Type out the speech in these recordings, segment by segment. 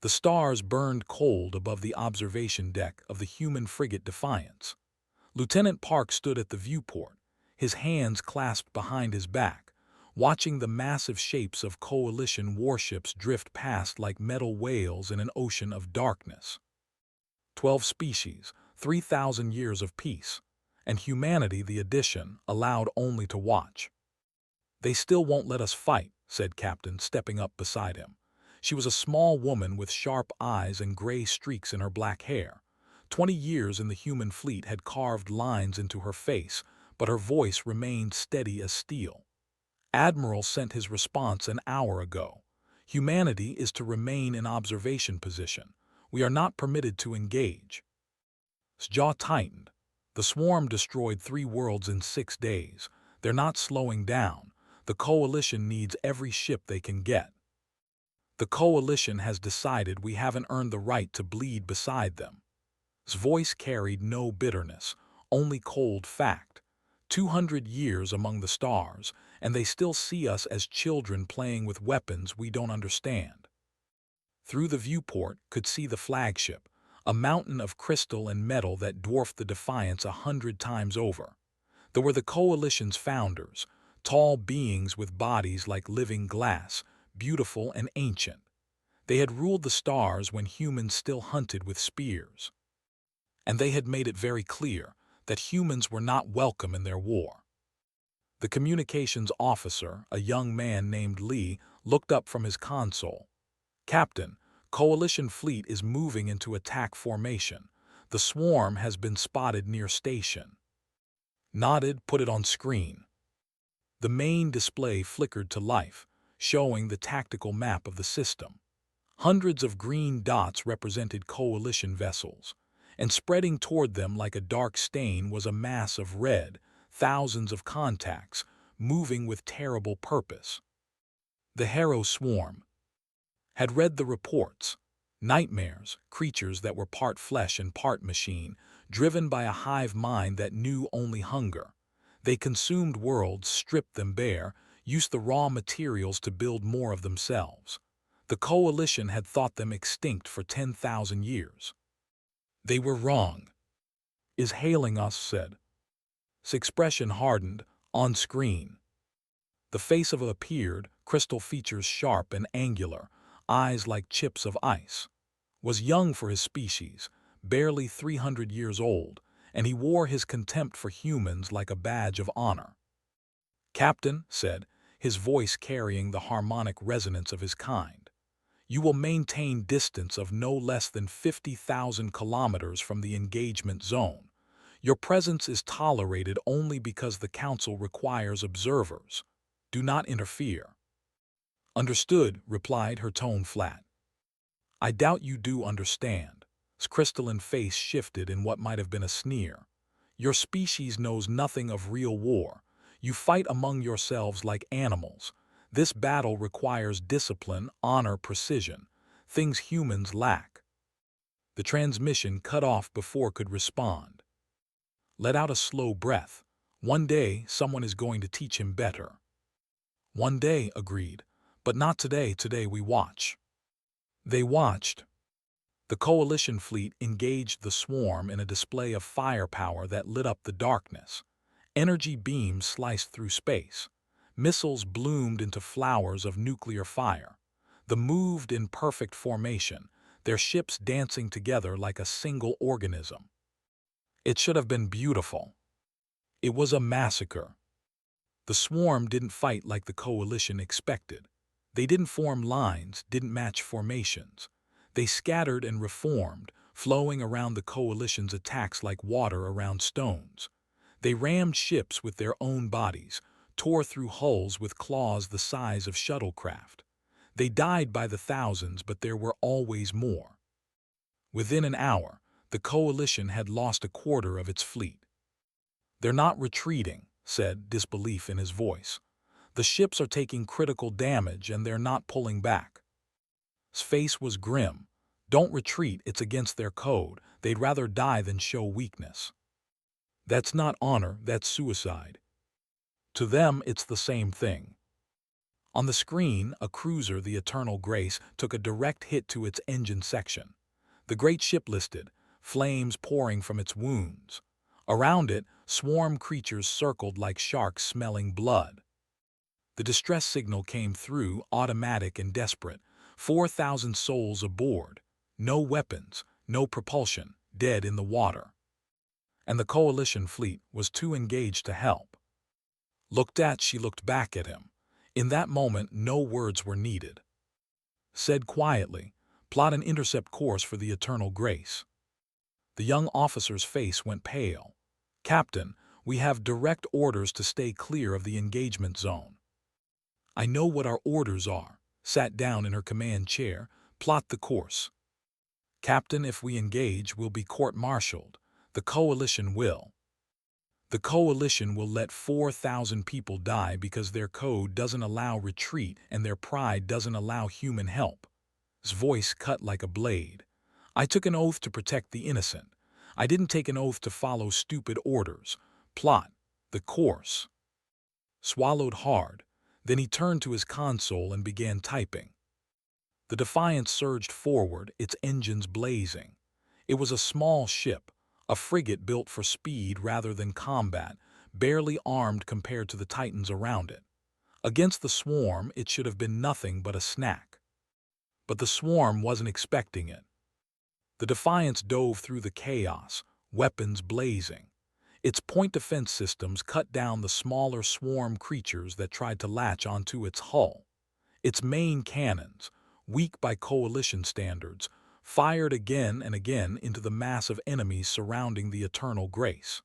The stars burned cold above the observation deck of the human frigate Defiance. Lieutenant Park stood at the viewport, his hands clasped behind his back, watching the massive shapes of coalition warships drift past like metal whales in an ocean of darkness. 12 species, 3,000 years of peace, and humanity the addition, allowed only to watch. "They still won't let us fight," said Captain, stepping up beside him. She was a small woman with sharp eyes and gray streaks in her black hair. 20 years in the human fleet had carved lines into her face, but her voice remained steady as steel. "Admiral sent his response an hour ago. Humanity is to remain in observation position. We are not permitted to engage." His jaw tightened. The swarm destroyed 3 worlds in 6 days. They're not slowing down. The Coalition needs every ship they can get. "The Coalition has decided we haven't earned the right to bleed beside them." His voice carried no bitterness, only cold fact. 200 years among the stars, and they still see us as children playing with weapons we don't understand. Through the viewport could see the flagship, a mountain of crystal and metal that dwarfed the Defiance 100 times over. There were the Coalition's founders, tall beings with bodies like living glass, beautiful and ancient. They had ruled the stars when humans still hunted with spears. And they had made it very clear that humans were not welcome in their war. The communications officer, a young man named Lee, looked up from his console. "Captain, Coalition fleet is moving into attack formation. The swarm has been spotted near station." Nodded, put it on screen. The main display flickered to life, showing the tactical map of the system. Hundreds of green dots represented Coalition vessels, and spreading toward them like a dark stain was a mass of red, thousands of contacts, moving with terrible purpose. The Harrow swarm had read the reports. Nightmares, creatures that were part flesh and part machine, driven by a hive mind that knew only hunger. They consumed worlds, stripped them bare, used the raw materials to build more of themselves. The Coalition had thought them extinct for 10,000 years. They were wrong. "Is hailing us," said. His expression hardened, on screen. The face of it appeared, crystal features sharp and angular, eyes like chips of ice. Was young for his species, barely 300 years old, and he wore his contempt for humans like a badge of honor. "Captain," said, his voice carrying the harmonic resonance of his kind, "you will maintain distance of no less than 50,000 kilometers from the engagement zone. Your presence is tolerated only because the Council requires observers. Do not interfere." "Understood," replied, her tone flat. "I doubt you do understand." His crystalline face shifted in what might have been a sneer. "Your species knows nothing of real war. You fight among yourselves like animals. This battle requires discipline, honor, precision, things humans lack." The transmission cut off before it could respond. Let out a slow breath. One day, someone is going to teach him better. "One day," agreed, "but not today. Today we watch." They watched. The Coalition fleet engaged the swarm in a display of firepower that lit up the darkness. Energy beams sliced through space. Missiles bloomed into flowers of nuclear fire. They moved in perfect formation, their ships dancing together like a single organism. It should have been beautiful. It was a massacre. The swarm didn't fight like the Coalition expected. They didn't form lines, didn't match formations. They scattered and reformed, flowing around the Coalition's attacks like water around stones. They rammed ships with their own bodies, tore through hulls with claws the size of shuttlecraft. They died by the thousands, but there were always more. Within an hour, the Coalition had lost a quarter of its fleet. "They're not retreating," said, disbelief in his voice. "The ships are taking critical damage and they're not pulling back." His face was grim. "Don't retreat, it's against their code. They'd rather die than show weakness." "That's not honor, that's suicide." "To them, it's the same thing." On the screen, a cruiser, the Eternal Grace, took a direct hit to its engine section. The great ship listed, flames pouring from its wounds. Around it, swarm creatures circled like sharks smelling blood. The distress signal came through, automatic and desperate. 4,000 souls aboard. No weapons, no propulsion, dead in the water. And the Coalition fleet was too engaged to help. She looked back at him. In that moment, no words were needed. Said quietly, "Plot an intercept course for the Eternal Grace." The young officer's face went pale. "Captain, we have direct orders to stay clear of the engagement zone." "I know what our orders are." Sat down in her command chair. "Plot the course." "Captain, if we engage, we'll be court-martialed. The Coalition will. The Coalition will let 4,000 people die because their code doesn't allow retreat and their pride doesn't allow human help." His voice cut like a blade. "I took an oath to protect the innocent. I didn't take an oath to follow stupid orders. Plot the course." Swallowed hard. Then he turned to his console and began typing. The Defiance surged forward, its engines blazing. It was a small ship, a frigate built for speed rather than combat, barely armed compared to the titans around it. Against the swarm, it should have been nothing but a snack. But the swarm wasn't expecting it. The Defiance dove through the chaos, weapons blazing. Its point defense systems cut down the smaller swarm creatures that tried to latch onto its hull. Its main cannons, weak by Coalition standards, fired again and again into the mass of enemies surrounding the Eternal Grace.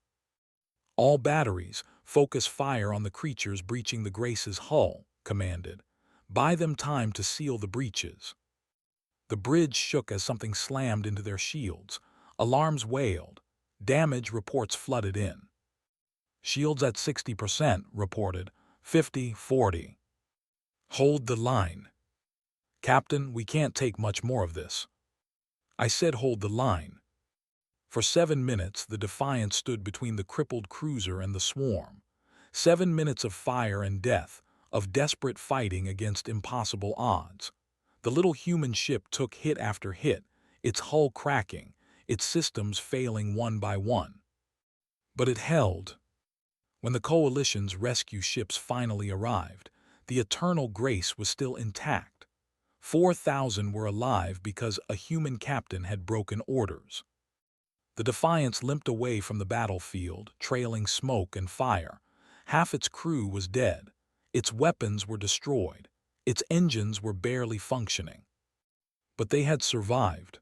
"All batteries, focus fire on the creatures breaching the Grace's hull," commanded. "Buy them time to seal the breaches." The bridge shook as something slammed into their shields. Alarms wailed. Damage reports flooded in. "Shields at 60%, reported. 50, 40. "Hold the line." "Captain, we can't take much more of this." "I said hold the line." For 7 minutes, the Defiance stood between the crippled cruiser and the swarm. 7 minutes of fire and death, of desperate fighting against impossible odds. The little human ship took hit after hit, its hull cracking, its systems failing one by one. But it held. When the Coalition's rescue ships finally arrived, the Eternal Grace was still intact. 4,000 were alive because a human captain had broken orders. The Defiance limped away from the battlefield, trailing smoke and fire. Half its crew was dead. Its weapons were destroyed. Its engines were barely functioning. But they had survived.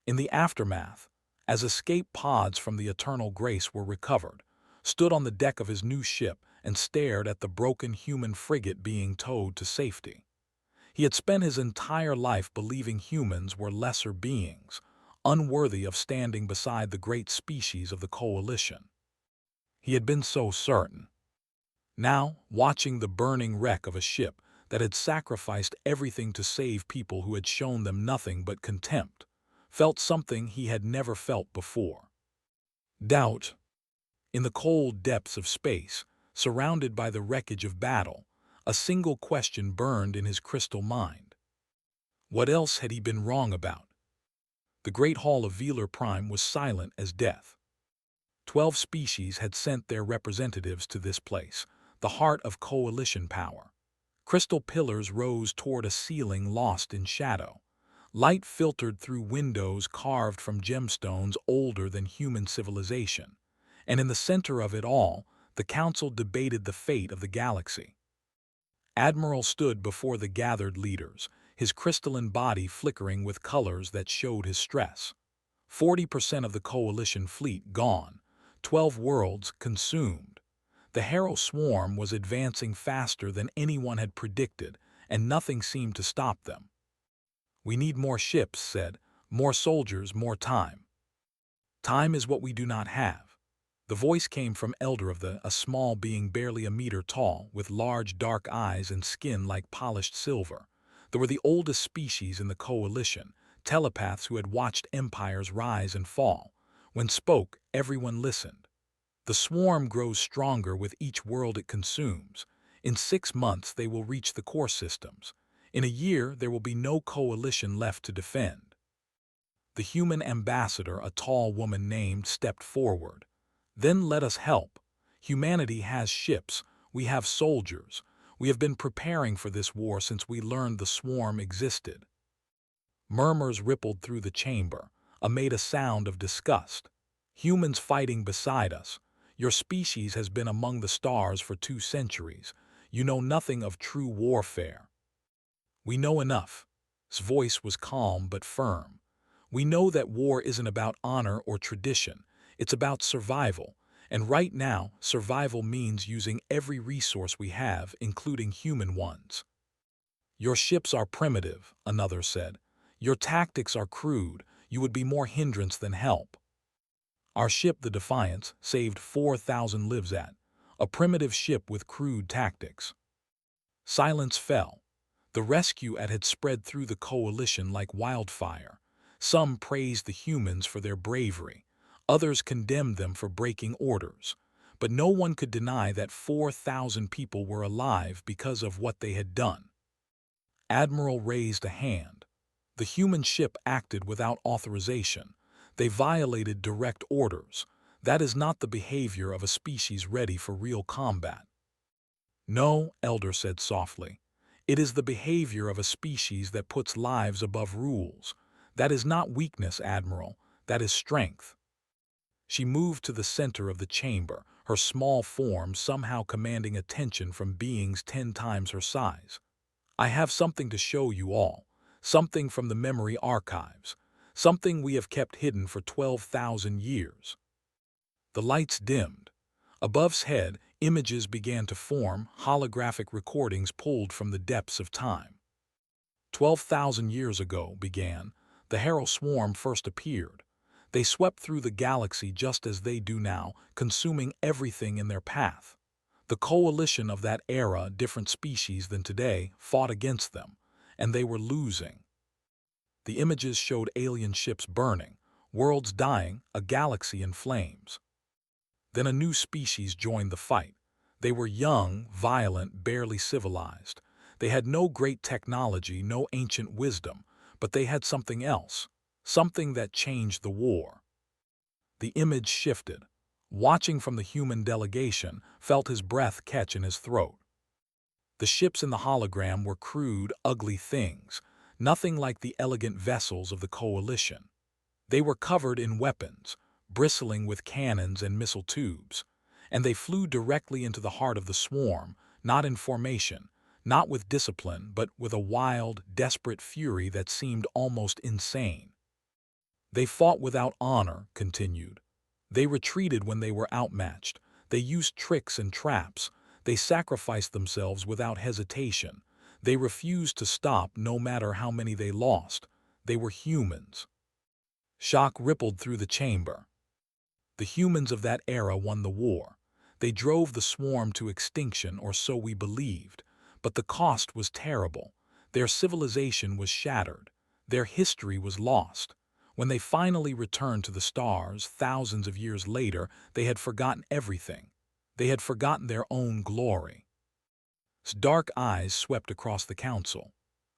In the aftermath, as escape pods from the Eternal Grace were recovered, stood on the deck of his new ship and stared at the broken human frigate being towed to safety. He had spent his entire life believing humans were lesser beings, unworthy of standing beside the great species of the Coalition. He had been so certain. Now, watching the burning wreck of a ship that had sacrificed everything to save people who had shown them nothing but contempt, felt something he had never felt before. Doubt. In the cold depths of space, surrounded by the wreckage of battle, a single question burned in his crystal mind. What else had he been wrong about? The Great Hall of Velar Prime was silent as death. 12 species had sent their representatives to this place, the heart of Coalition power. Crystal pillars rose toward a ceiling lost in shadow. Light filtered through windows carved from gemstones older than human civilization. And in the center of it all, the council debated the fate of the galaxy. Admiral stood before the gathered leaders, his crystalline body flickering with colors that showed his stress. 40% of the Coalition fleet gone, 12 worlds consumed. The Harrow swarm was advancing faster than anyone had predicted, and nothing seemed to stop them. "We need more ships," said, "more soldiers, more time." "Time is what we do not have." The voice came from Elder of a small being barely a meter tall, with large dark eyes and skin like polished silver. They were the oldest species in the Coalition, telepaths who had watched empires rise and fall. When spoke, everyone listened. "The swarm grows stronger with each world it consumes. In 6 months, they will reach the core systems. In a year, there will be no coalition left to defend. The human ambassador, a tall woman named, stepped forward. Then let us help. Humanity has ships. We have soldiers. We have been preparing for this war since we learned the swarm existed. Murmurs rippled through the chamber, amid a sound of disgust. Humans fighting beside us. Your species has been among the stars for 2 centuries. You know nothing of true warfare. We know enough. His voice was calm but firm. We know that war isn't about honor or tradition. It's about survival. And right now, survival means using every resource we have, including human ones. Your ships are primitive, another said. Your tactics are crude. You would be more hindrance than help. Our ship, the Defiance, saved 4,000 lives at. A primitive ship with crude tactics. Silence fell. The rescue had spread through the coalition like wildfire. Some praised the humans for their bravery. Others condemned them for breaking orders. But no one could deny that 4,000 people were alive because of what they had done. Admiral raised a hand. The human ship acted without authorization. They violated direct orders. That is not the behavior of a species ready for real combat. No, Elder said softly. It is the behavior of a species that puts lives above rules. That is not weakness, Admiral. That is strength. She moved to the center of the chamber, her small form somehow commanding attention from beings 10 times her size. I have something to show you all. Something from the memory archives. Something we have kept hidden for 12,000 years. The lights dimmed. Above's head, images began to form, holographic recordings pulled from the depths of time. 12,000 years ago, began, the Harrow Swarm first appeared. They swept through the galaxy just as they do now, consuming everything in their path. The coalition of that era, different species than today, fought against them, and they were losing. The images showed alien ships burning, worlds dying, a galaxy in flames. Then a new species joined the fight. They were young, violent, barely civilized. They had no great technology, no ancient wisdom, but they had something else, something that changed the war. The image shifted. Watching from the human delegation, felt his breath catch in his throat. The ships in the hologram were crude, ugly things, nothing like the elegant vessels of the coalition. They were covered in weapons, bristling with cannons and missile tubes, and they flew directly into the heart of the swarm, not in formation, not with discipline, but with a wild, desperate fury that seemed almost insane. They fought without honor, continued. They retreated when they were outmatched. They used tricks and traps. They sacrificed themselves without hesitation. They refused to stop no matter how many they lost. They were humans. Shock rippled through the chamber. The humans of that era won the war. They drove the swarm to extinction, or so we believed. But the cost was terrible. Their civilization was shattered. Their history was lost. When they finally returned to the stars, thousands of years later, they had forgotten everything. They had forgotten their own glory. Dark eyes swept across the council.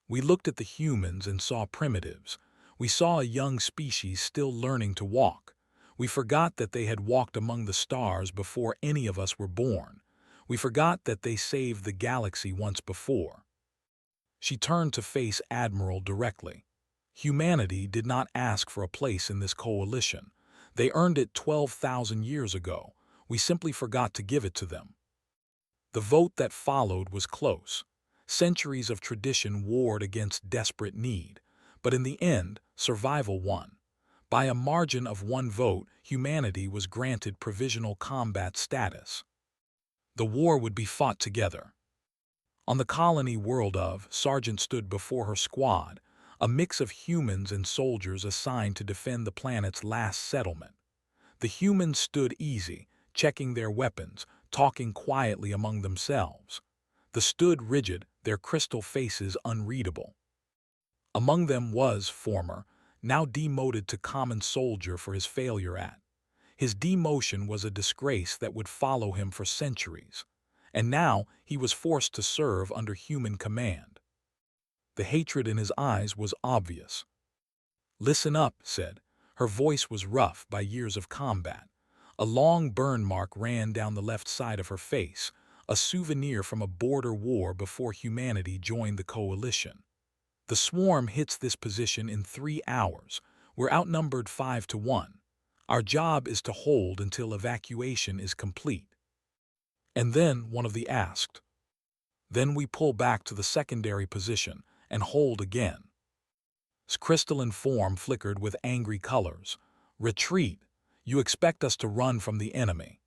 We looked at the humans and saw primitives. We saw a young species still learning to walk. We forgot that they had walked among the stars before any of us were born. We forgot that they saved the galaxy once before. She turned to face Admiral directly. Humanity did not ask for a place in this coalition. They earned it 12,000 years ago. We simply forgot to give it to them. The vote that followed was close. Centuries of tradition warred against desperate need. But in the end, survival won. By a margin of 1 vote, humanity was granted provisional combat status. The war would be fought together. On the colony world of, Sargent stood before her squad, a mix of humans and soldiers assigned to defend the planet's last settlement. The humans stood easy, checking their weapons, talking quietly among themselves. The stood rigid, their crystal faces unreadable. Among them was former, now demoted to common soldier for his failure at. His demotion was a disgrace that would follow him for centuries. and now he was forced to serve under human command. The hatred in his eyes was obvious. "Listen up," said. Her voice was rough by years of combat. A long burn mark ran down the left side of her face, a souvenir from a border war before humanity joined the coalition. "The swarm hits this position in 3 hours. We're outnumbered 5-1. Our job is to hold until evacuation is complete." And then one of the asked, "Then we pull back to the secondary position and hold again." His crystalline form flickered with angry colors. "Retreat! You expect us to run from the enemy."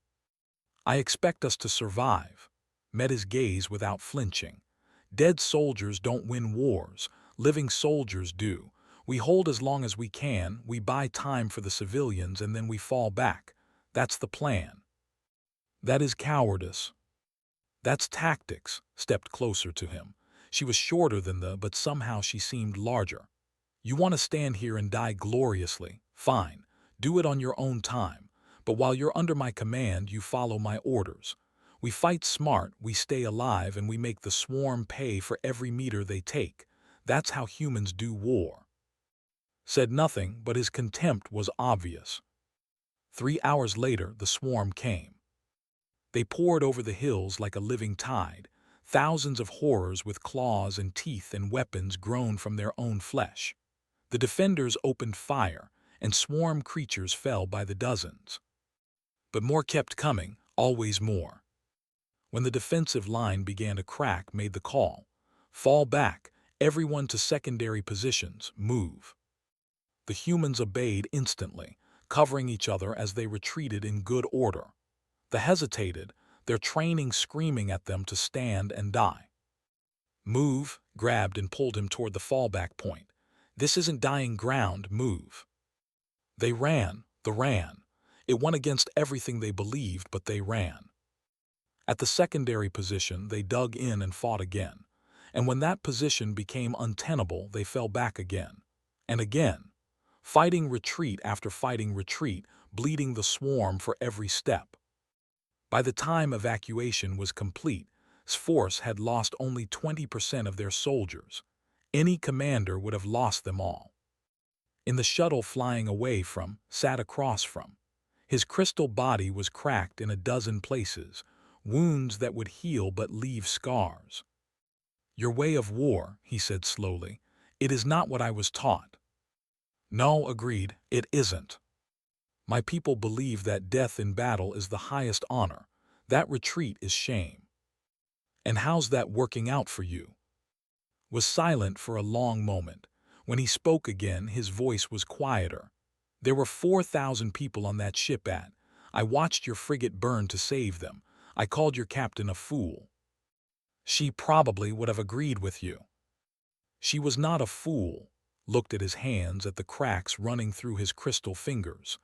"I expect us to survive," met his gaze without flinching. "Dead soldiers don't win wars. Living soldiers do. We hold as long as we can, we buy time for the civilians, and then we fall back. That's the plan." "That is cowardice." "That's tactics," stepped closer to him. She was shorter than but somehow she seemed larger. "You want to stand here and die gloriously? Fine. Do it on your own time. But while you're under my command, you follow my orders. We fight smart, we stay alive, and we make the swarm pay for every meter they take. That's how humans do war." Said nothing, but his contempt was obvious. 3 hours later, the swarm came. They poured over the hills like a living tide, thousands of horrors with claws and teeth and weapons grown from their own flesh. The defenders opened fire, and swarm creatures fell by the dozens. But more kept coming, always more. When the defensive line began to crack, made the call, "Fall back, everyone to secondary positions, move." The humans obeyed instantly, covering each other as they retreated in good order. The hesitated, their training screaming at them to stand and die. "Move," grabbed and pulled him toward the fallback point. "This isn't dying ground, move." They ran. It went against everything they believed, but they ran. At the secondary position, they dug in and fought again. And when that position became untenable, they fell back again. And again. Fighting retreat after fighting retreat, bleeding the swarm for every step. By the time evacuation was complete, his force had lost only 20% of their soldiers. Any commander would have lost them all. In the shuttle flying away from, sat across from. His crystal body was cracked in a dozen places, wounds that would heal but leave scars. "Your way of war," he said slowly, "it is not what I was taught." "No," agreed, "it isn't. My people believe that death in battle is the highest honor. That retreat is shame." "And how's that working out for you?" Was silent for a long moment. When he spoke again, his voice was quieter. "There were 4,000 people on that ship I watched your frigate burn to save them. I called your captain a fool." "She probably would have agreed with you." "She was not a fool," looked at his hands, at the cracks running through his crystal fingers.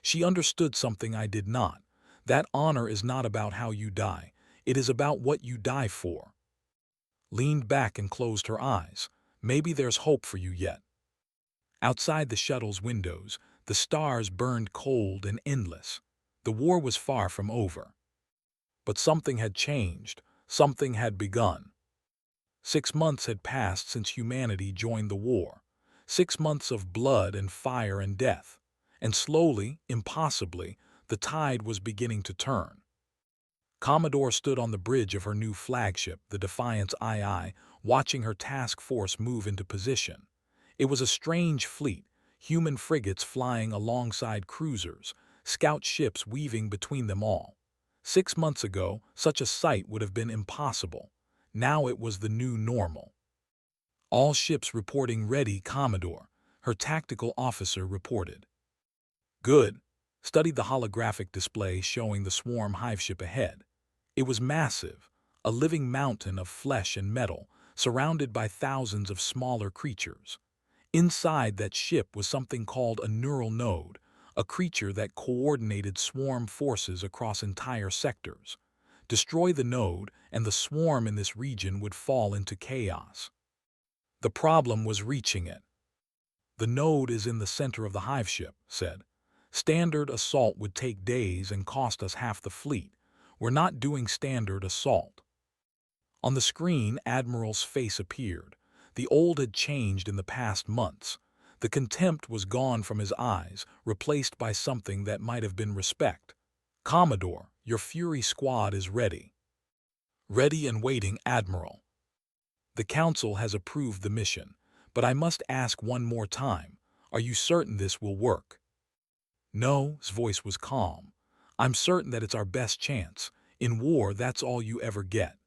"She understood something I did not. That honor is not about how you die. It is about what you die for." Leaned back and closed her eyes. "Maybe there's hope for you yet." Outside the shuttle's windows, the stars burned cold and endless. The war was far from over. But something had changed. Something had begun. 6 months had passed since humanity joined the war. 6 months of blood and fire and death. And slowly, impossibly, the tide was beginning to turn. Commodore stood on the bridge of her new flagship, the Defiance II, watching her task force move into position. It was a strange fleet, human frigates flying alongside cruisers, scout ships weaving between them all. 6 months ago, such a sight would have been impossible. Now it was the new normal. "All ships reporting ready, Commodore," her tactical officer reported. "Good." Studied the holographic display showing the swarm hiveship ahead. It was massive, a living mountain of flesh and metal, surrounded by thousands of smaller creatures. Inside that ship was something called a neural node, a creature that coordinated swarm forces across entire sectors. Destroy the node, and the swarm in this region would fall into chaos. The problem was reaching it. "The node is in the center of the hiveship," said. "Standard assault would take days and cost us half the fleet. We're not doing standard assault." On the screen, Admiral's face appeared. The old had changed in the past months. The contempt was gone from his eyes, replaced by something that might have been respect. "Commodore, your Fury squad is ready." "Ready and waiting, Admiral." "The Council has approved the mission, but I must ask one more time. Are you certain this will work?" "No," his voice was calm. "I'm certain that it's our best chance. In war, that's all you ever get."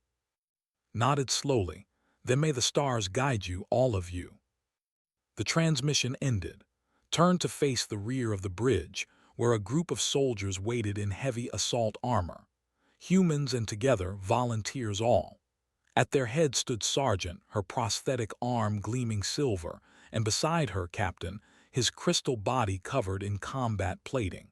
Nodded slowly. "Then may the stars guide you, all of you." The transmission ended. Turned to face the rear of the bridge, where a group of soldiers waited in heavy assault armor. Humans and together, volunteers all. At their head stood Sergeant, her prosthetic arm gleaming silver, and beside her, Captain, his crystal body covered in combat plating.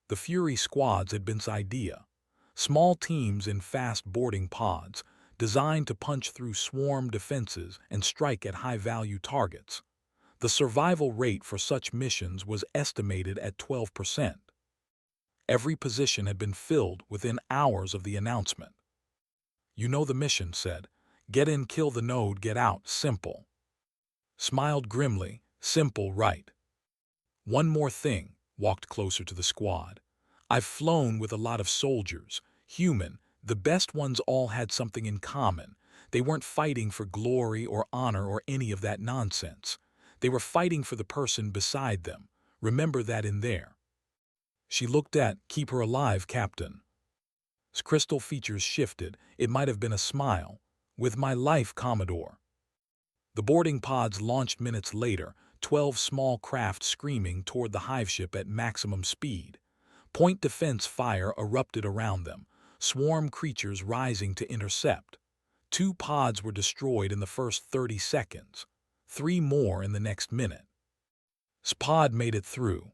The Fury squads had been his idea. Small teams in fast boarding pods, designed to punch through swarm defenses and strike at high-value targets. The survival rate for such missions was estimated at 12%. Every position had been filled within hours of the announcement. "You know the mission," said. "Get in, kill the node, get out, simple." Smiled grimly. "Simple, right." "One more thing," walked closer to the squad. "I've flown with a lot of soldiers, human. The best ones all had something in common. They weren't fighting for glory or honor or any of that nonsense. They were fighting for the person beside them. Remember that in there." She looked at, "Keep her alive, Captain." His crystal features shifted. It might have been a smile. "With my life, Commodore." The boarding pods launched minutes later, 12 small craft screaming toward the hive ship at maximum speed. Point defense fire erupted around them, swarm creatures rising to intercept. 2 pods were destroyed in the first 30 seconds. 3 more in the next minute. His pod made it through.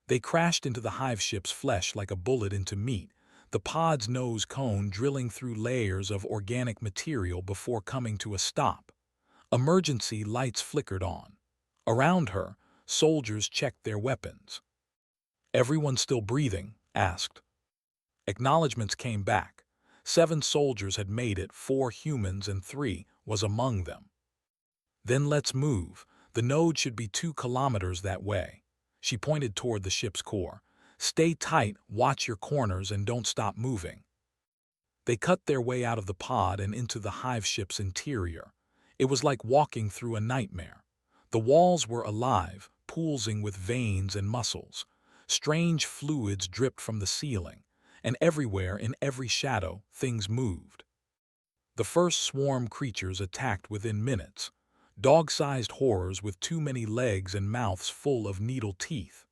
They crashed into the hive ship's flesh like a bullet into meat, the pod's nose cone drilling through layers of organic material before coming to a stop. Emergency lights flickered on. Around her, soldiers checked their weapons. "Everyone still breathing?" asked. Acknowledgements came back. 7 soldiers had made it, 4 humans and 3 was among them. "Then let's move. The node should be 2 kilometers that way." She pointed toward the ship's core. "Stay tight, watch your corners, and don't stop moving." They cut their way out of the pod and into the hive ship's interior. It was like walking through a nightmare. The walls were alive, pulsing with veins and muscles. Strange fluids dripped from the ceiling, and everywhere, in every shadow, things moved. The first swarm creatures attacked within minutes. Dog-sized horrors with too many legs and mouths full of needle teeth.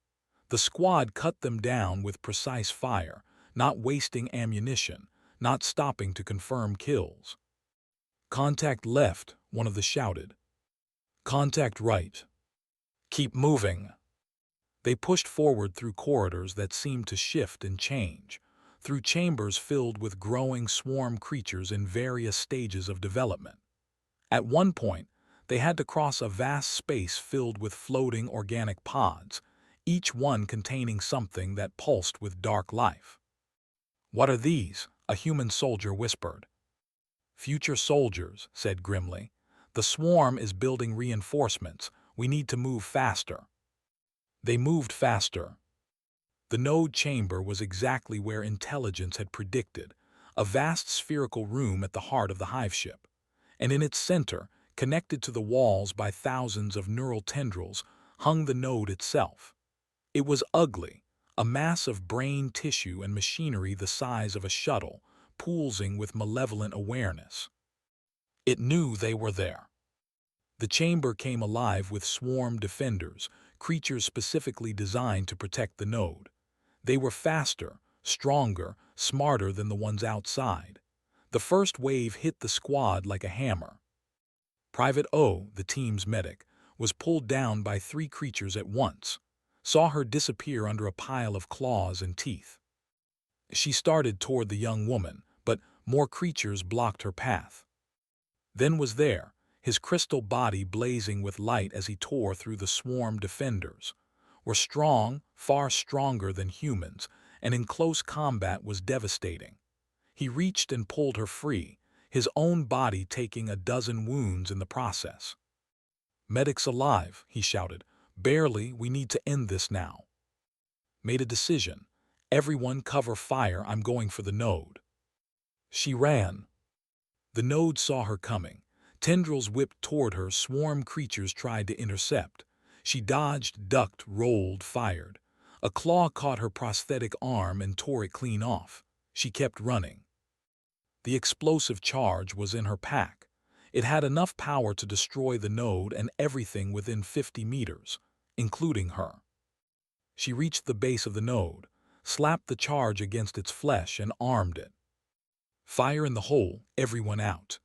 The squad cut them down with precise fire, not wasting ammunition, not stopping to confirm kills. "Contact left," one of them shouted. "Contact right." "Keep moving." They pushed forward through corridors that seemed to shift and change, through chambers filled with growing swarm creatures in various stages of development. At one point, they had to cross a vast space filled with floating organic pods, each one containing something that pulsed with dark life. "What are these?" a human soldier whispered. "Future soldiers," said grimly. "The swarm is building reinforcements. We need to move faster." They moved faster. The node chamber was exactly where intelligence had predicted, a vast spherical room at the heart of the hive ship. And in its center, connected to the walls by thousands of neural tendrils, hung the node itself. It was ugly, a mass of brain tissue and machinery the size of a shuttle, pulsing with malevolent awareness. It knew they were there. The chamber came alive with swarm defenders, creatures specifically designed to protect the node. They were faster, stronger, smarter than the ones outside. The first wave hit the squad like a hammer. Private O, the team's medic, was pulled down by 3 creatures at once, saw her disappear under a pile of claws and teeth. She started toward the young woman, but more creatures blocked her path. Then was there, his crystal body blazing with light as he tore through the swarm defenders. Were strong, far stronger than humans, and in close combat was devastating. He reached and pulled her free, his own body taking a dozen wounds in the process. "Medic's alive," he shouted. "Barely, we need to end this now." Made a decision. "Everyone cover fire, I'm going for the node." She ran. The node saw her coming. Tendrils whipped toward her, swarm creatures tried to intercept. She dodged, ducked, rolled, fired. A claw caught her prosthetic arm and tore it clean off. She kept running. The explosive charge was in her pack. It had enough power to destroy the node and everything within 50 meters, including her. She reached the base of the node, slapped the charge against its flesh and armed it. "Fire in the hole, everyone out."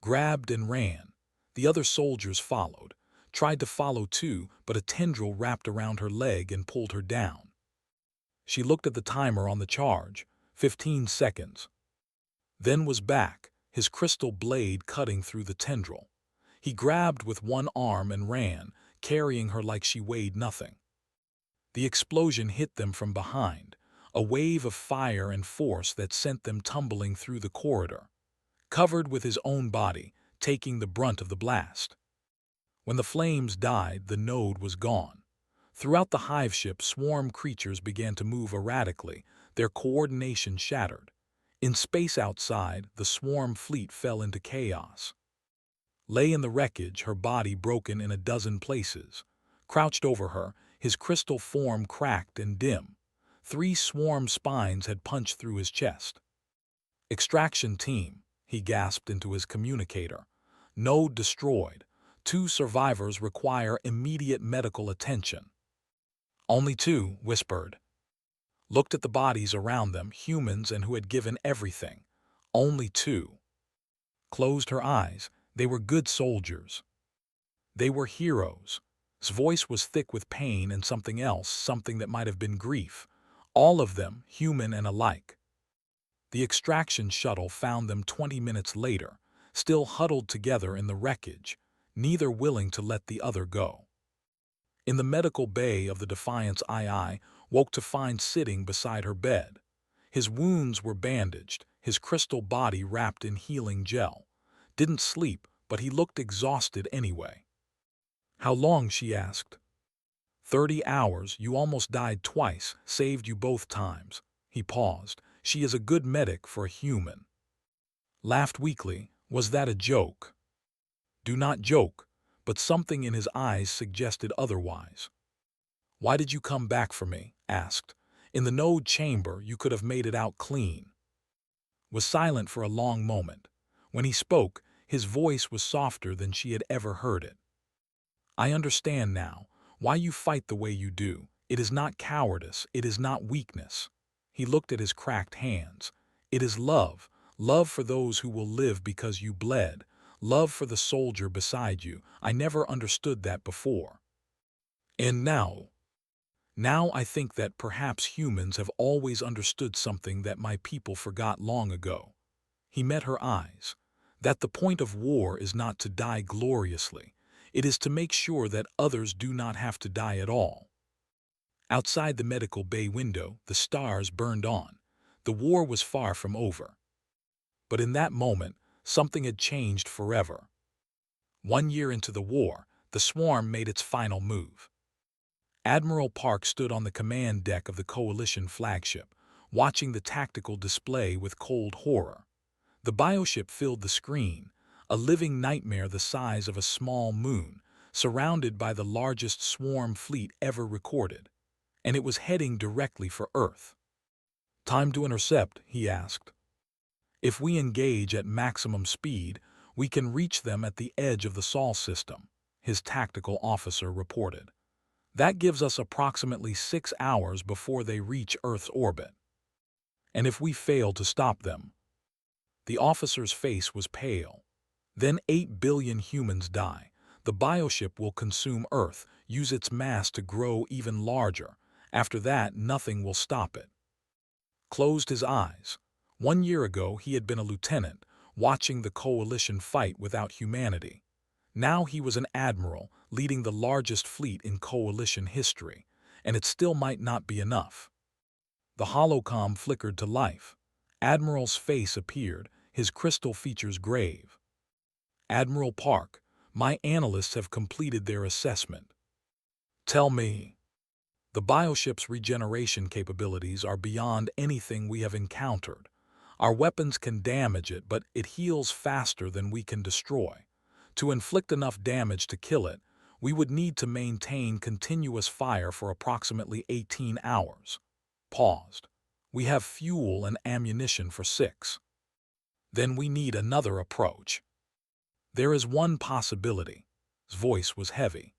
Grabbed and ran. The other soldiers followed, tried to follow too, but a tendril wrapped around her leg and pulled her down. She looked at the timer on the charge, 15 seconds. Then was back, his crystal blade cutting through the tendril. He grabbed with one arm and ran, carrying her like she weighed nothing. The explosion hit them from behind, a wave of fire and force that sent them tumbling through the corridor, covered with his own body, taking the brunt of the blast. When the flames died, the node was gone. Throughout the hive ship, swarm creatures began to move erratically, their coordination shattered. In space outside, the swarm fleet fell into chaos. Lay in the wreckage, her body broken in a dozen places. Crouched over her, his crystal form cracked and dim. 3 swarm spines had punched through his chest. "Extraction team," he gasped into his communicator. "Node destroyed. 2 survivors require immediate medical attention." "Only 2, whispered. Looked at the bodies around them, humans and who had given everything. "Only 2. Closed her eyes. They were good soldiers. They were heroes. His voice was thick with pain and something else, something that might have been grief. All of them, human and alike. The extraction shuttle found them 20 minutes later, still huddled together in the wreckage, neither willing to let the other go. In the medical bay of the Defiance II, woke to find sitting beside her bed. His wounds were bandaged, his crystal body wrapped in healing gel. Didn't sleep, but he looked exhausted anyway. "How long?" she asked. 30 hours, you almost died twice, saved you both times." He paused. "She is a good medic for a human." Laughed weakly. "Was that a joke?" "Do not joke," but something in his eyes suggested otherwise. "Why did you come back for me?" asked. "In the node chamber, you could have made it out clean." Was silent for a long moment. When he spoke, his voice was softer than she had ever heard it. "I understand now why you fight the way you do. It is not cowardice, it is not weakness." He looked at his cracked hands. "It is love, love for those who will live because you bled, love for the soldier beside you. I never understood that before. And now I think that perhaps humans have always understood something that my people forgot long ago." He met her eyes. "That the point of war is not to die gloriously. It is to make sure that others do not have to die at all." Outside the medical bay window, the stars burned on. The war was far from over. But in that moment, something had changed forever. 1 year into the war, the swarm made its final move. Admiral Park stood on the command deck of the Coalition flagship, watching the tactical display with cold horror. The bioship filled the screen, a living nightmare the size of a small moon, surrounded by the largest swarm fleet ever recorded. And it was heading directly for Earth. "Time to intercept," he asked. "If we engage at maximum speed, we can reach them at the edge of the Sol system," his tactical officer reported. "That gives us approximately 6 hours before they reach Earth's orbit. And if we fail to stop them—" The officer's face was pale. "Then 8 billion humans die. The bioship will consume Earth, use its mass to grow even larger. After that, nothing will stop it." Closed his eyes. 1 year ago, he had been a lieutenant, watching the Coalition fight without humanity. Now he was an admiral, leading the largest fleet in Coalition history, and it still might not be enough. The holocom flickered to life. Admiral's face appeared, his crystal features grave. Admiral Park, my analysts have completed their assessment. Tell me. The bioship's regeneration capabilities are beyond anything we have encountered. Our weapons can damage it, but it heals faster than we can destroy. To inflict enough damage to kill it, we would need to maintain continuous fire for approximately 18 hours. Paused. We have fuel and ammunition for 6. Then we need another approach. There is one possibility. His voice was heavy.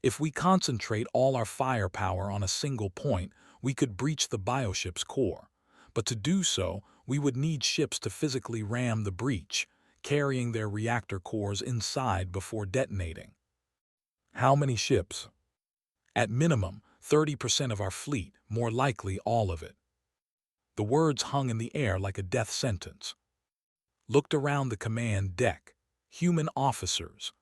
If we concentrate all our firepower on a single point, we could breach the bioship's core. But to do so, we would need ships to physically ram the breach, carrying their reactor cores inside before detonating. How many ships? At minimum, 30% of our fleet, more likely all of it. The words hung in the air like a death sentence. Looked around the command deck. Human officers,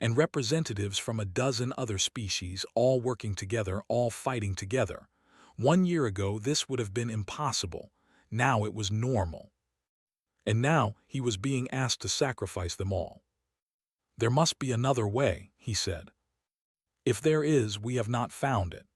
and representatives from a dozen other species, all working together, all fighting together. 1 year ago, this would have been impossible. Now it was normal. And now he was being asked to sacrifice them all. There must be another way, he said. If there is, we have not found it.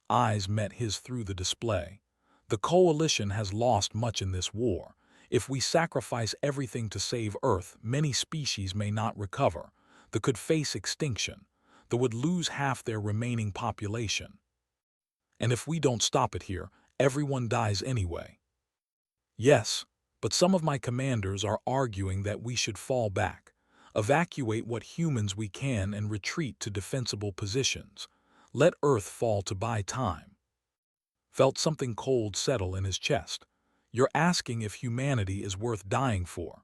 Eyes met his through the display. The coalition has lost much in this war. If we sacrifice everything to save Earth, many species may not recover. They could face extinction. They would lose half their remaining population. And if we don't stop it here, everyone dies anyway. Yes, but some of my commanders are arguing that we should fall back, evacuate what humans we can and retreat to defensible positions. Let Earth fall to buy time. Felt something cold settle in his chest. You're asking if humanity is worth dying for.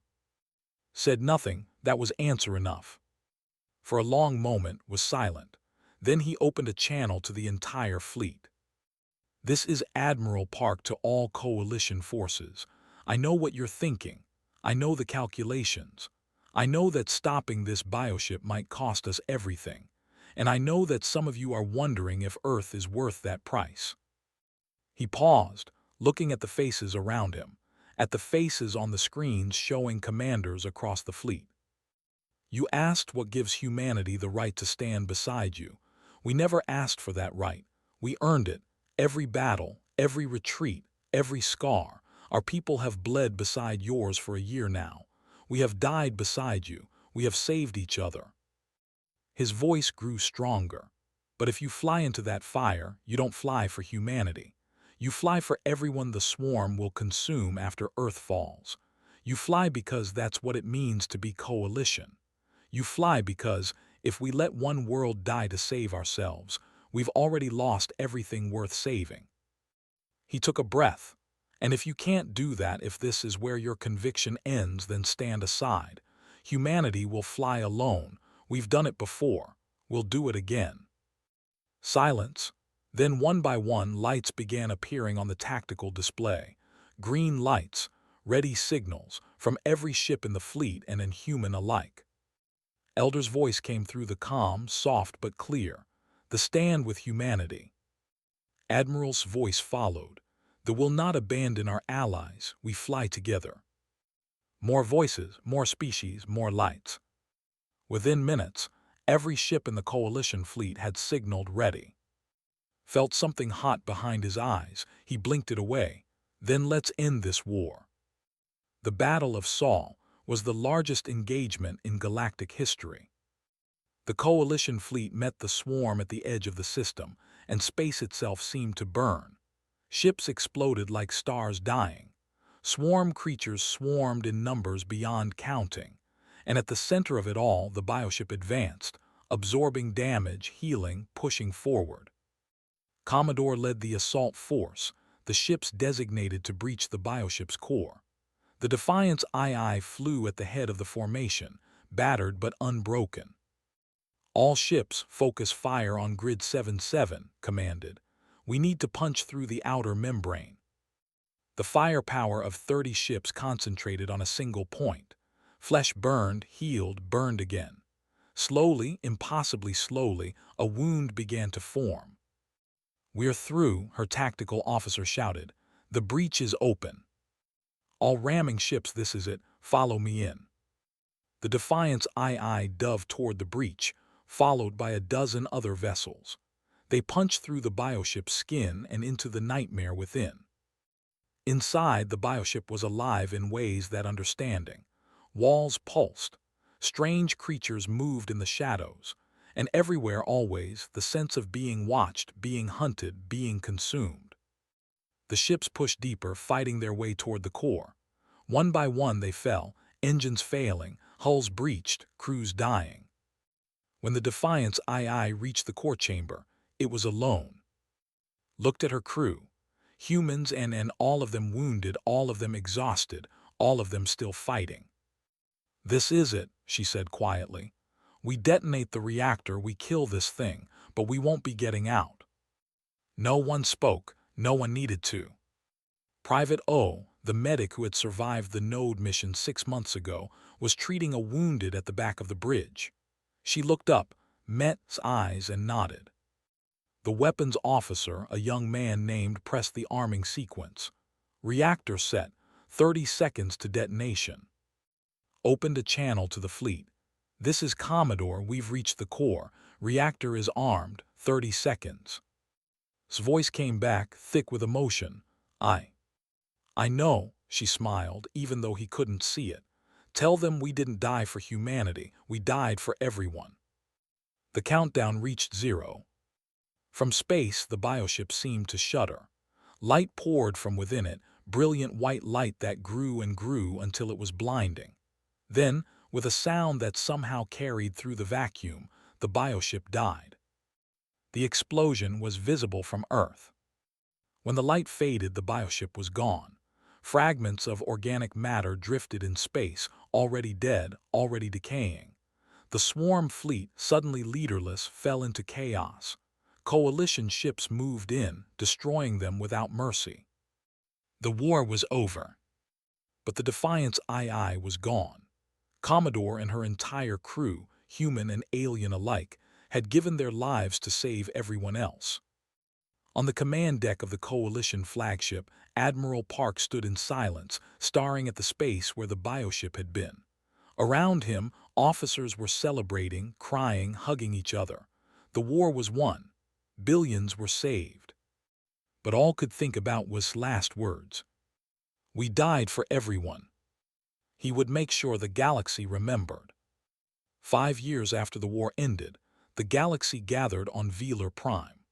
Said nothing, that was answer enough. For a long moment was silent. Then he opened a channel to the entire fleet. This is Admiral Park to all coalition forces. I know what you're thinking. I know the calculations. I know that stopping this bioship might cost us everything. And I know that some of you are wondering if Earth is worth that price. He paused, looking at the faces around him, at the faces on the screens showing commanders across the fleet. You asked what gives humanity the right to stand beside you. We never asked for that right. We earned it. Every battle, every retreat, every scar. Our people have bled beside yours for a year now. We have died beside you. We have saved each other. His voice grew stronger. But if you fly into that fire, you don't fly for humanity. You fly for everyone the swarm will consume after Earth falls. You fly because that's what it means to be coalition. You fly because, if we let one world die to save ourselves, we've already lost everything worth saving. He took a breath. And if you can't do that, if this is where your conviction ends, then stand aside. Humanity will fly alone. We've done it before. We'll do it again. Silence. Then one by one, lights began appearing on the tactical display. Green lights, ready signals, from every ship in the fleet and in human alike. Elder's voice came through the comm, soft but clear. The stand with humanity. Admiral's voice followed. They will not abandon our allies. We fly together. More voices, more species, more lights. Within minutes, every ship in the coalition fleet had signaled ready. Felt something hot behind his eyes. He blinked it away. Then let's end this war. The Battle of Saul was the largest engagement in galactic history. The coalition fleet met the swarm at the edge of the system, and space itself seemed to burn. Ships exploded like stars dying. Swarm creatures swarmed in numbers beyond counting. And at the center of it all, the bioship advanced, absorbing damage, healing, pushing forward. Commodore led the assault force, the ships designated to breach the bioship's core. The Defiance II flew at the head of the formation, battered but unbroken. All ships focus fire on Grid 77, commanded. We need to punch through the outer membrane. The firepower of 30 ships concentrated on a single point. Flesh burned, healed, burned again. Slowly, impossibly slowly, a wound began to form. "We're through," her tactical officer shouted. "The breach is open. All ramming ships, this is it. Follow me in." The Defiant's II dove toward the breach, followed by a dozen other vessels. They punched through the bioship's skin and into the nightmare within. Inside, the bioship was alive in ways that understanding. Walls pulsed. Strange creatures moved in the shadows. And everywhere, always, the sense of being watched, being hunted, being consumed. The ships pushed deeper, fighting their way toward the core. One by one they fell, engines failing, hulls breached, crews dying. When the Defiant's II reached the core chamber, it was alone. Looked at her crew. Humans and all of them wounded, all of them exhausted, all of them still fighting. "This is it," she said quietly. "We detonate the reactor, we kill this thing, but we won't be getting out." No one spoke, no one needed to. Private O, the medic who had survived the node mission 6 months ago, was treating a wounded at the back of the bridge. She looked up, met his eyes, and nodded. The weapons officer, a young man named, pressed the arming sequence. "Reactor set, 30 seconds to detonation." Opened a channel to the fleet. "This is Commodore, we've reached the core. Reactor is armed, 30 seconds. His voice came back, thick with emotion. I know," she smiled, even though he couldn't see it. "Tell them we didn't die for humanity, we died for everyone." The countdown reached 0. From space, the bioship seemed to shudder. Light poured from within it, brilliant white light that grew and grew until it was blinding. Then, with a sound that somehow carried through the vacuum, the bioship died. The explosion was visible from Earth. When the light faded, the bioship was gone. Fragments of organic matter drifted in space, already dead, already decaying. The swarm fleet, suddenly leaderless, fell into chaos. Coalition ships moved in, destroying them without mercy. The war was over. But the Defiant's II was gone. Commodore and her entire crew, human and alien alike, had given their lives to save everyone else. On the command deck of the Coalition flagship, Admiral Park stood in silence, staring at the space where the bioship had been. Around him, officers were celebrating, crying, hugging each other. The war was won. Billions were saved. But all could think about was last words. "We died for everyone." He would make sure the galaxy remembered. 5 years after the war ended, the galaxy gathered on Velar Prime.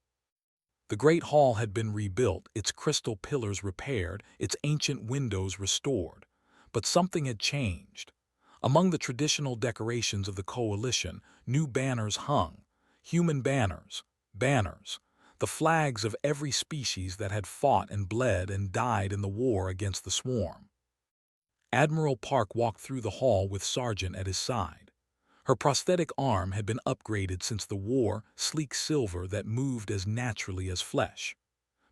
The Great Hall had been rebuilt, its crystal pillars repaired, its ancient windows restored. But something had changed. Among the traditional decorations of the Coalition, new banners hung. Human banners, the flags of every species that had fought and bled and died in the war against the swarm. Admiral Park walked through the hall with Sergeant at his side. Her prosthetic arm had been upgraded since the war, sleek silver that moved as naturally as flesh.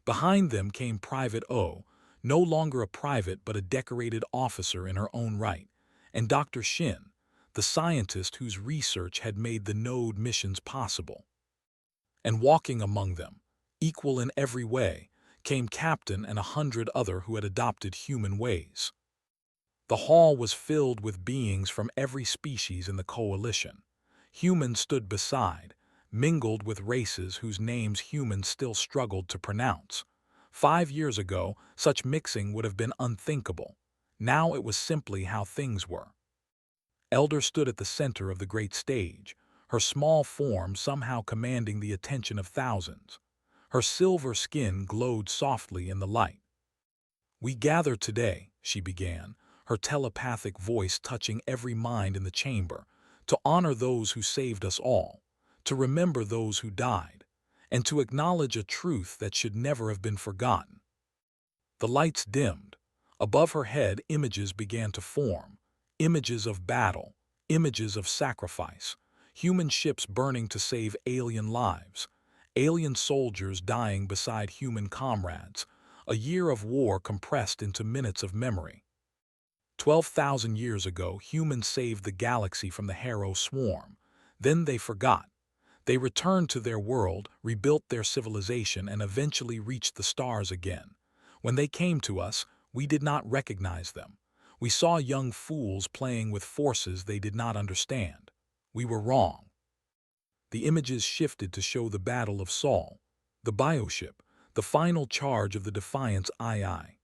Behind them came Private O, no longer a private but a decorated officer in her own right, and Dr. Shin, the scientist whose research had made the node missions possible. And walking among them, equal in every way, came Captain and 100 other who had adopted human ways. The hall was filled with beings from every species in the Coalition. Humans stood beside, mingled with races whose names humans still struggled to pronounce. 5 years ago, such mixing would have been unthinkable. Now it was simply how things were. Elder stood at the center of the great stage, her small form somehow commanding the attention of thousands. Her silver skin glowed softly in the light. "We gather today," she began, her telepathic voice touching every mind in the chamber, "to honor those who saved us all, to remember those who died, and to acknowledge a truth that should never have been forgotten." The lights dimmed. Above her head, images began to form. Images of battle, images of sacrifice, human ships burning to save alien lives, alien soldiers dying beside human comrades, a year of war compressed into minutes of memory. 12,000 years ago, humans saved the galaxy from the Harrow swarm. Then they forgot. They returned to their world, rebuilt their civilization, and eventually reached the stars again. When they came to us, we did not recognize them. We saw young fools playing with forces they did not understand. We were wrong. The images shifted to show the Battle of Saul, the bioship, the final charge of the Defiance II.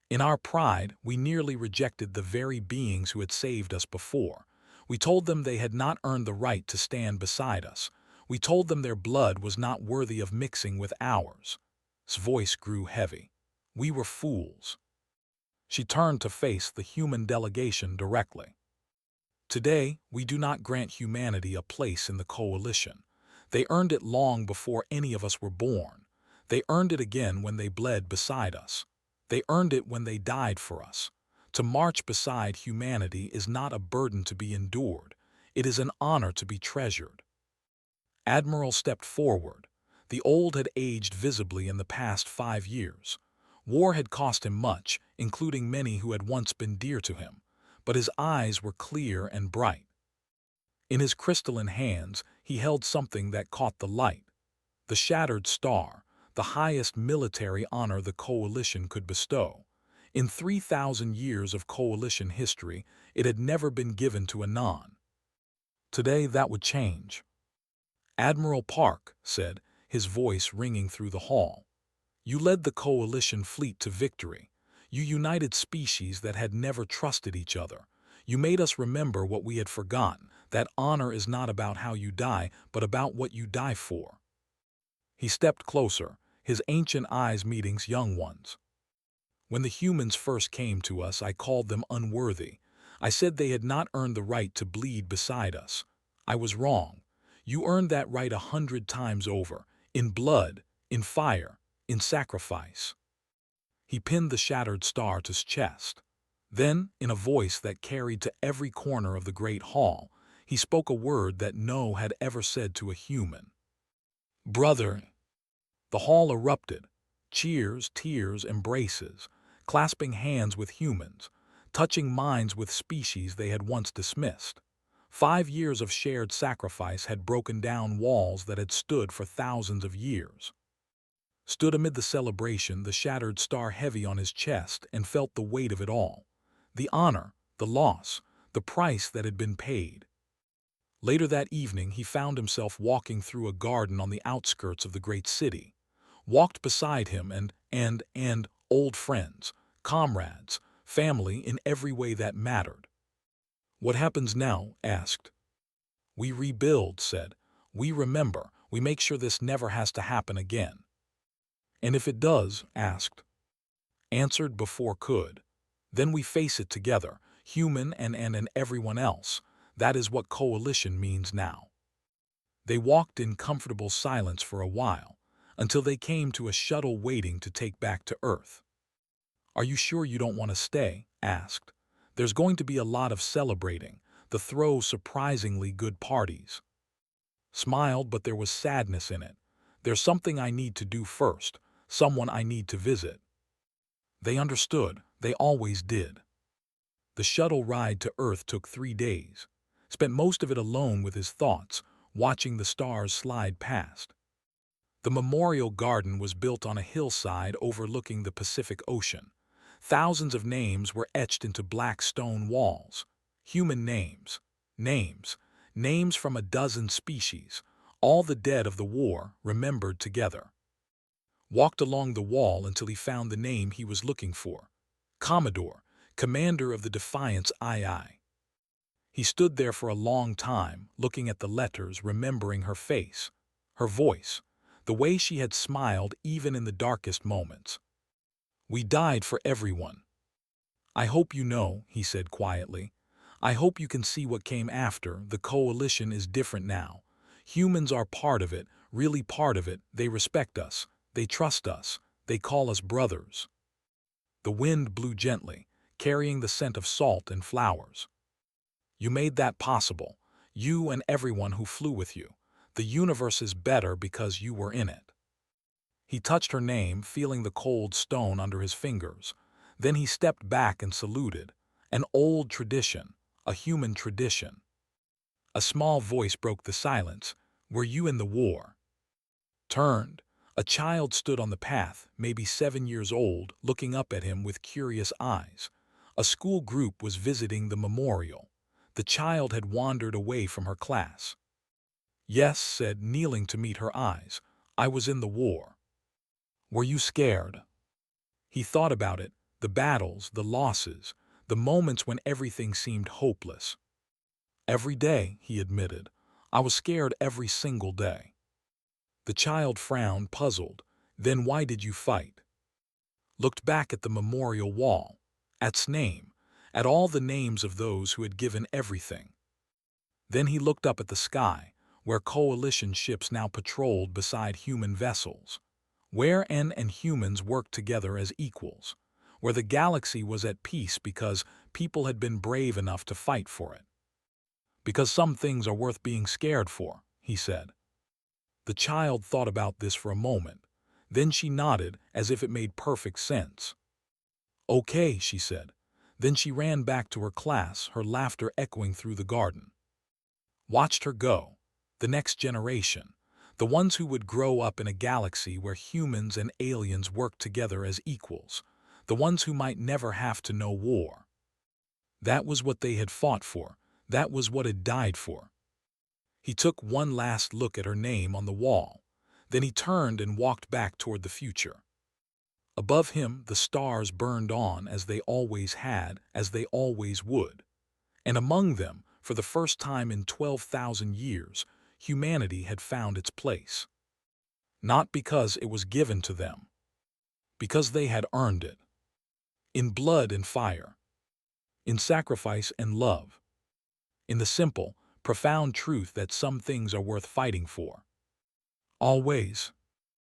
In our pride, we nearly rejected the very beings who had saved us before. We told them they had not earned the right to stand beside us. We told them their blood was not worthy of mixing with ours. His voice grew heavy. We were fools. She turned to face the human delegation directly. Today, we do not grant humanity a place in the coalition. They earned it long before any of us were born. They earned it again when they bled beside us. They earned it when they died for us. To march beside humanity is not a burden to be endured. It is an honor to be treasured. Admiral stepped forward. The old had aged visibly in the past 5 years. War had cost him much, including many who had once been dear to him, but his eyes were clear and bright. In his crystalline hands, he held something that caught the light. The shattered star, the highest military honor the coalition could bestow. In 3,000 years of coalition history, it had never been given to a non. Today that would change. Admiral Park said, his voice ringing through the hall. You led the coalition fleet to victory. You united species that had never trusted each other. You made us remember what we had forgotten, that honor is not about how you die, but about what you die for. He stepped closer, his ancient eyes meeting young ones. When the humans first came to us, I called them unworthy. I said they had not earned the right to bleed beside us. I was wrong. You earned that right 100 times over, in blood, in fire, in sacrifice. He pinned the shattered star to his chest. Then, in a voice that carried to every corner of the great hall, he spoke a word that no had ever said to a human. Brother. The hall erupted. Cheers, tears, embraces, clasping hands with humans, touching minds with species they had once dismissed. 5 years of shared sacrifice had broken down walls that had stood for thousands of years. Stood amid the celebration, the shattered star heavy on his chest, and felt the weight of it all. The honor, the loss, the price that had been paid. Later that evening, he found himself walking through a garden on the outskirts of the great city. Walked beside him and old friends, comrades, family in every way that mattered. What happens now? Asked. We rebuild, said. We remember. We make sure this never has to happen again. And if it does? Asked. Answered before could. Then we face it together, human and everyone else. That is what coalition means now. They walked in comfortable silence for a while, until they came to a shuttle waiting to take back to Earth. Are you sure you don't want to stay? Asked. There's going to be a lot of celebrating, the throw surprisingly good parties. Smiled, but there was sadness in it. There's something I need to do first, someone I need to visit. They understood. They always did. The shuttle ride to Earth took 3 days. Spent most of it alone with his thoughts, watching the stars slide past. The memorial garden was built on a hillside overlooking the Pacific Ocean. Thousands of names were etched into black stone walls. Human names. Names from a dozen species, all the dead of the war remembered together. Walked along the wall until he found the name he was looking for. Commodore, commander of the Defiance II. He stood there for a long time, looking at the letters, remembering her face, her voice, the way she had smiled even in the darkest moments. We died for everyone. I hope you know, he said quietly. I hope you can see what came after. The coalition is different now. Humans are part of it, really part of it. They respect us. They trust us. They call us brothers. The wind blew gently, carrying the scent of salt and flowers. You made that possible. You and everyone who flew with you. The universe is better because you were in it. He touched her name, feeling the cold stone under his fingers. Then he stepped back and saluted. An old tradition, a human tradition. A small voice broke the silence. Were you in the war? Turned. A child stood on the path, maybe 7 years old, looking up at him with curious eyes. A school group was visiting the memorial. The child had wandered away from her class. Yes, said, kneeling to meet her eyes. I was in the war. Were you scared? He thought about it, the battles, the losses, the moments when everything seemed hopeless. Every day, he admitted. I was scared every single day. The child frowned, puzzled. Then why did you fight? Looked back at the memorial wall, at its name, at all the names of those who had given everything. Then he looked up at the sky, where coalition ships now patrolled beside human vessels, where and humans worked together as equals, where the galaxy was at peace because people had been brave enough to fight for it. Because some things are worth being scared for, he said. The child thought about this for a moment. Then she nodded as if it made perfect sense. Okay, she said. Then she ran back to her class, her laughter echoing through the garden. Watched her go. The next generation. The ones who would grow up in a galaxy where humans and aliens worked together as equals. The ones who might never have to know war. That was what they had fought for. That was what had died for. He took one last look at her name on the wall. Then he turned and walked back toward the future. Above him, the stars burned on as they always had, as they always would. And among them, for the first time in 12,000 years, humanity had found its place. Not because it was given to them. Because they had earned it. In blood and fire. In sacrifice and love. In the simple, profound truth that some things are worth fighting for. Always.